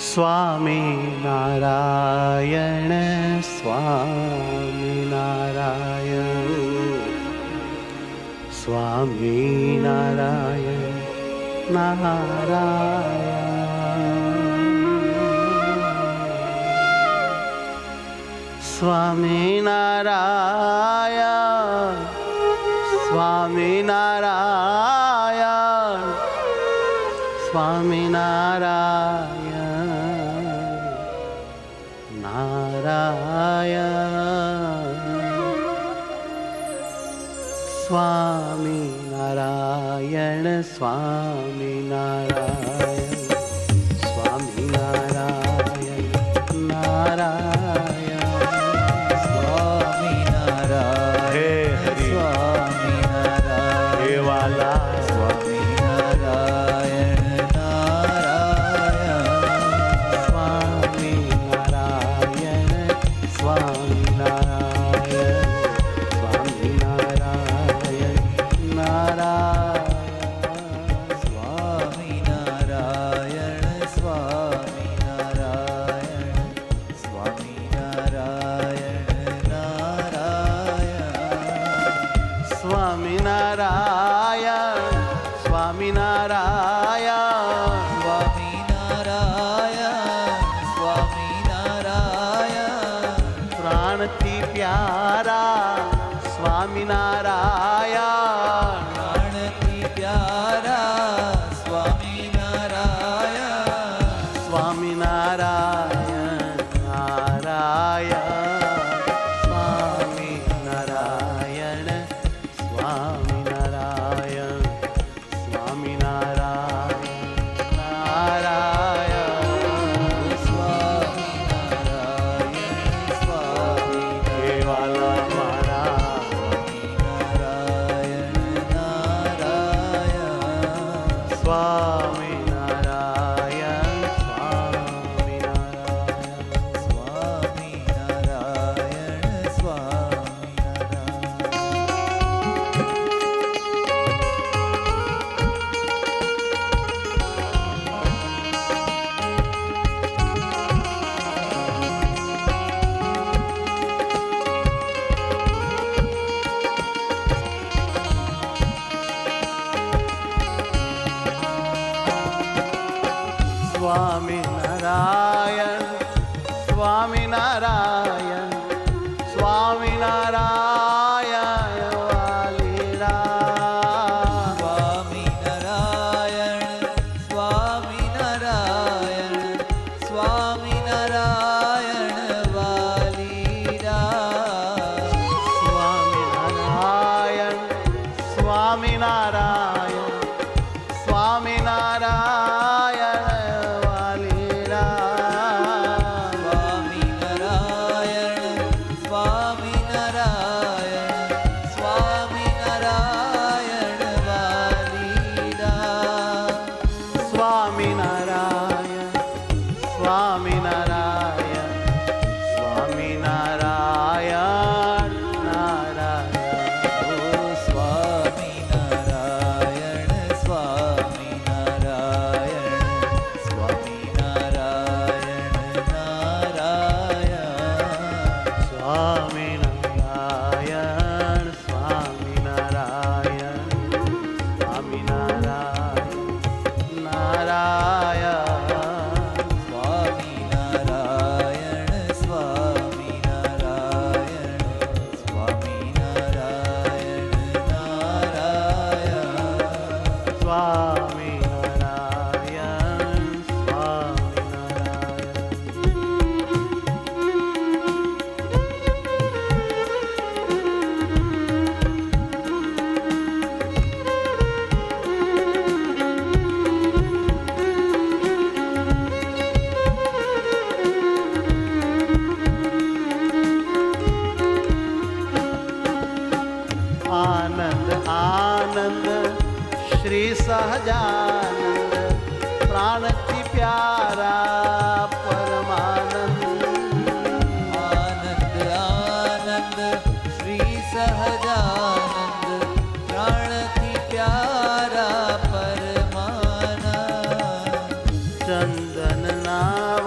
સ્વામિનારાયણ સ્વામિનારાયણ સ્વામિનારાયણ નારાયણ સ્વામિનારાયણ સ્વામિનારાયણ સ્વામિનારાયણ નારાયણ સ્વામિનારાયણ સ્વામિનારાયણ સ્વામિનારાયણ નારાયણ સ્વામિનારાયણ હે હરિ સ્વામિનારાયણ હે વાલા સ્વામિનારાયણ નારાયણ સ્વામિનારાયણ સ્વામિનારાયણ સ્વામિનારાયણ સ્વામિનારાયણ સ્વામિનારાયણ પ્રાણથી પ્યારા સ્વામિનારાયણ પ્રાણથી પ્યારા સ્વામિનારાયણ સ્વામિનારાયણ નારાયણ સ્વામિનારાયણ સ્વામિનારાયણ સ્વામિનારાયણ નારાયણ સ્વામિનારાયણ હે વાલા મારા સ્વામિનારાયણ સ્વામિનારાયણ સ્વામિનારાયણ સ્વામિનારાયણ સ્વામિનારાયણ સ્વામિનારાયણ વાલીરા સ્વામિનારાયણ સ્વામિનારાયણ સ્વામિનારાયણ વાલીરા સ્વામિનારાયણ સ્વામિનારાયણ સ્વામિનારાયણ શ્રી સહજાનંદ પ્રાણથી પ્યારા પરમાનંદ આનંદ આનંદ શ્રી સહજાનંદ પ્રાણથી પ્યારા પરમાનંદ ચંદનના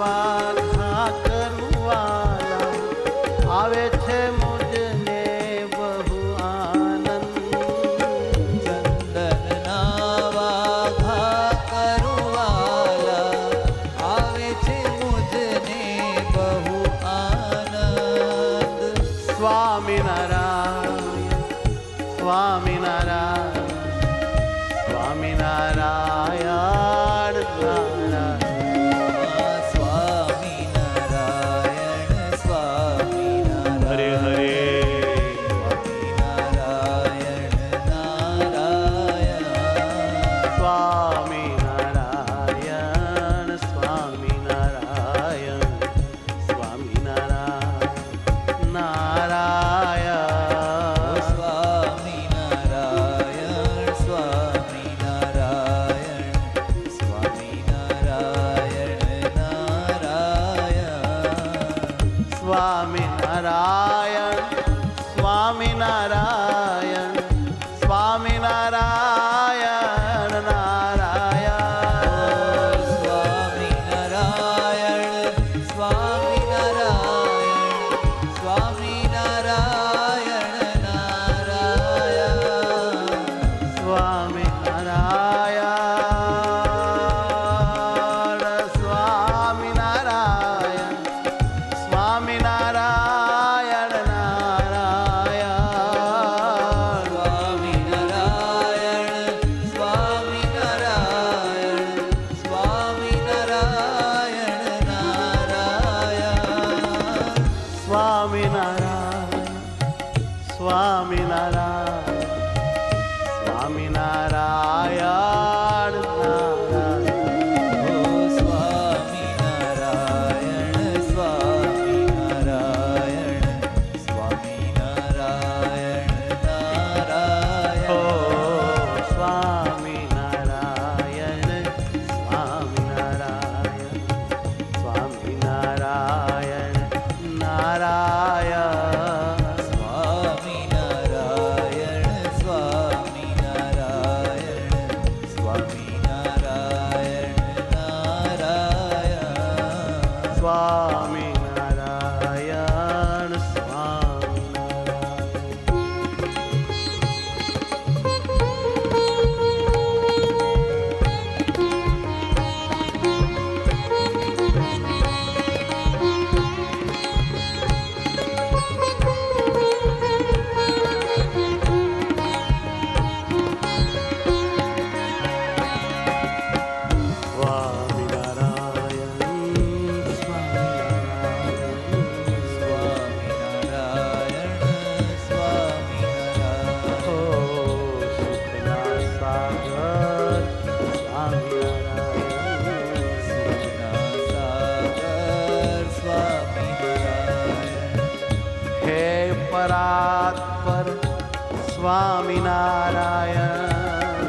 સ્વામિનારાયણ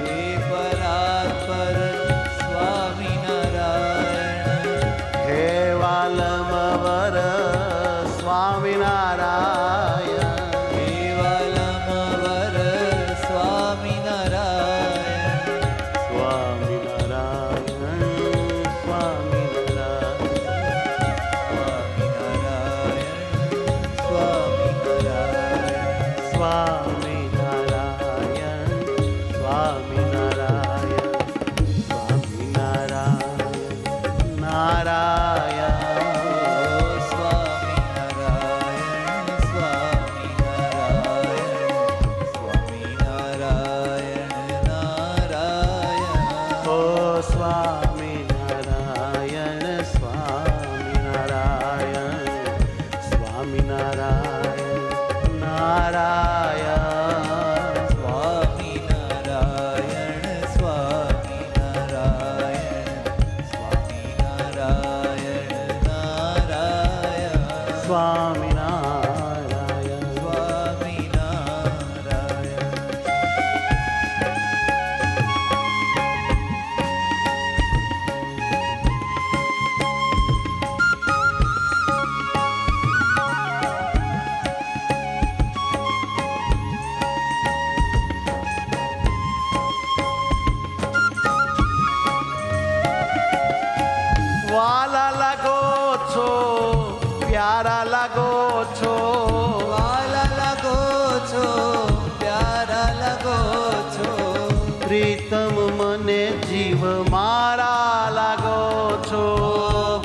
હે પરાત્પર સ્વામિનારાયણ હે વાલમવર સ્વામિનારાયણ હે વાલમવર સ્વામિનારાયણ સ્વામિનારાયણ સ્વામિનારાયણ સ્વામિનારાયણ સ્વામિનારાયણ સ્વામિનારાયણ સ્વામિનારાયણ સ્વામિનારાયણ સ્વામિનારાયણ નારાયણ સ્વામિનારાયણ સ્વામિનારાયણ સ્વામિનારાયણ સ્વામિનારાયણ સ્વામિનારાયણ વાલા લાગો છો પ્યારા લાગો છો વાલા લાગો છો પ્યારા લાગો છો પ્રીતમ મને જીવ મારા લાગો છો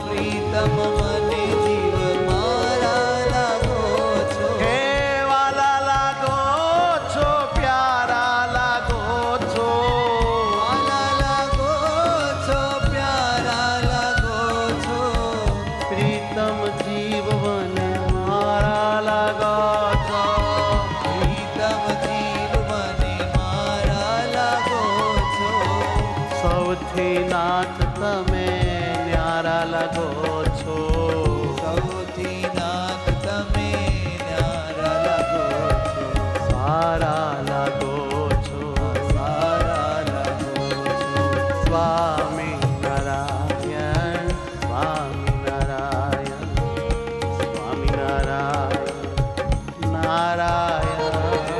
પ્રીતમ મને જીવ મારા લાગો છો હે વાલા લાગો છો પ્યારા લાગો છો વાલા લાગો છો પ્યારા લાગો છો પ્રીતમ જીવ મને મારા લાગો છો પ્રીતમ જીવ મને મારા લાગો છો સૌથી નાથ તમે ન્યારા લાગો છો સૌથી નાથ તમે ન્યારા લાગો છો સારા લાગો છો સારા લાગો છો સ્વામિનારાયણ સ્વામિનારાયણ સ્વામિનારાયણ નારાયણ ઓ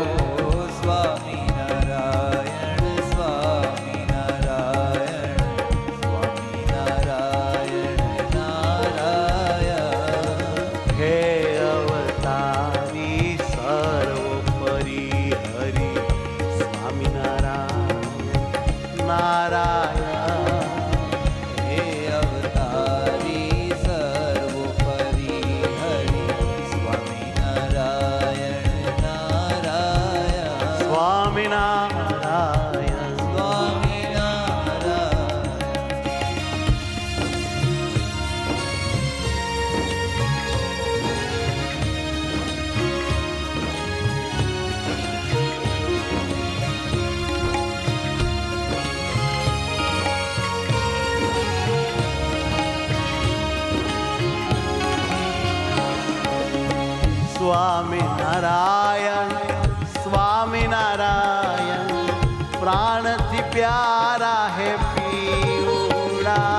સ્વામિનારાયણ સ્વામિનારાયણ સ્વામિનારાયણ નારાયણ હે અવતારી સર્વોપરી હરિ સ્વામિનારાયણ નારાયણ હે અવતારી સર્વોપરી હરિ સ્વામિનારાયણ નારાયણ સ્વામિનારાયણ સ્વામિનારાયણ સ્વામિનારાયણ સ્વામિનારાયણ પ્રાણથી પ્યારા હે પીવડા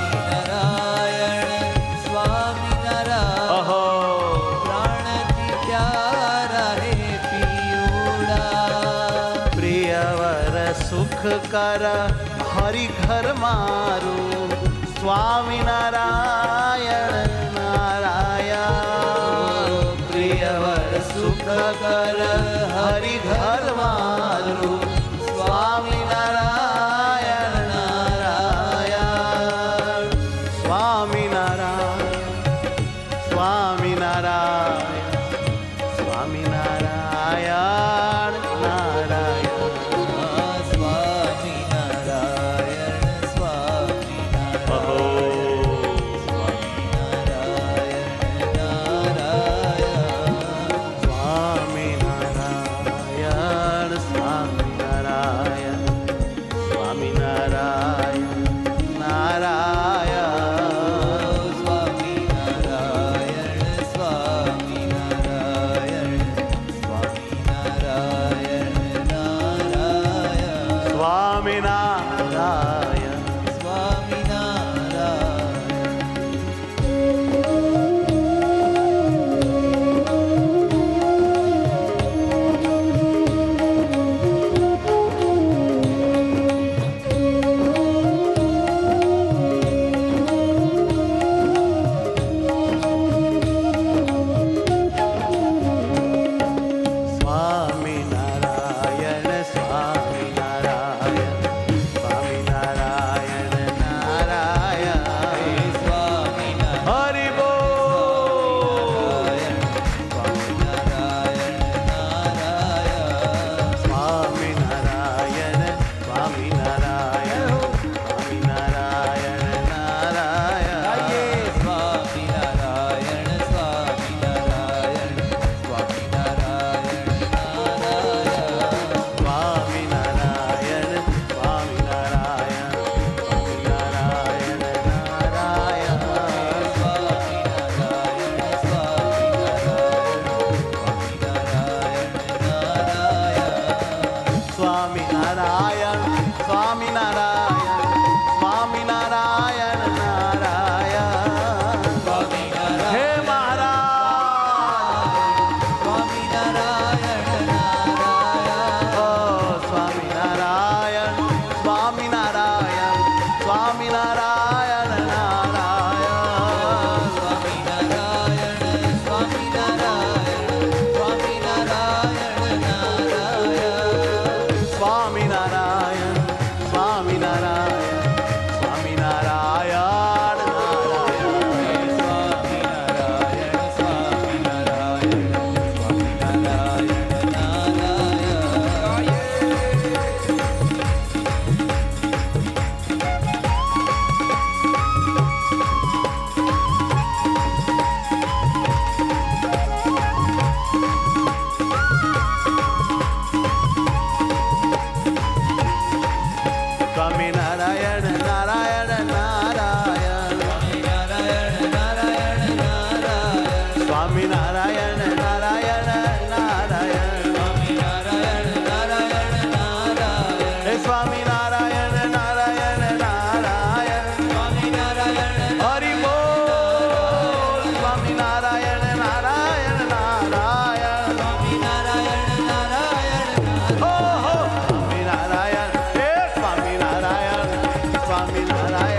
સ્વામિનારાયણ સ્વામિનારાયણ અહો પ્રાણથી પ્યારા હે પિયુડા પ્રિયવર સુખ કર હરિ ઘર મારું સ્વામિનારાયણ નારાયણ પ્રિયવર સુખ કર હરિ ઘર મારું સ્વામિનારાયણ નારાયણ સ્વામિનારાયણ સ્વામિનારાયણ સ્વામિનારાયણ નારાયણ સ્વામિનારાયણ અહો સ્વામિનારાયણ સ્વામી નારાયણ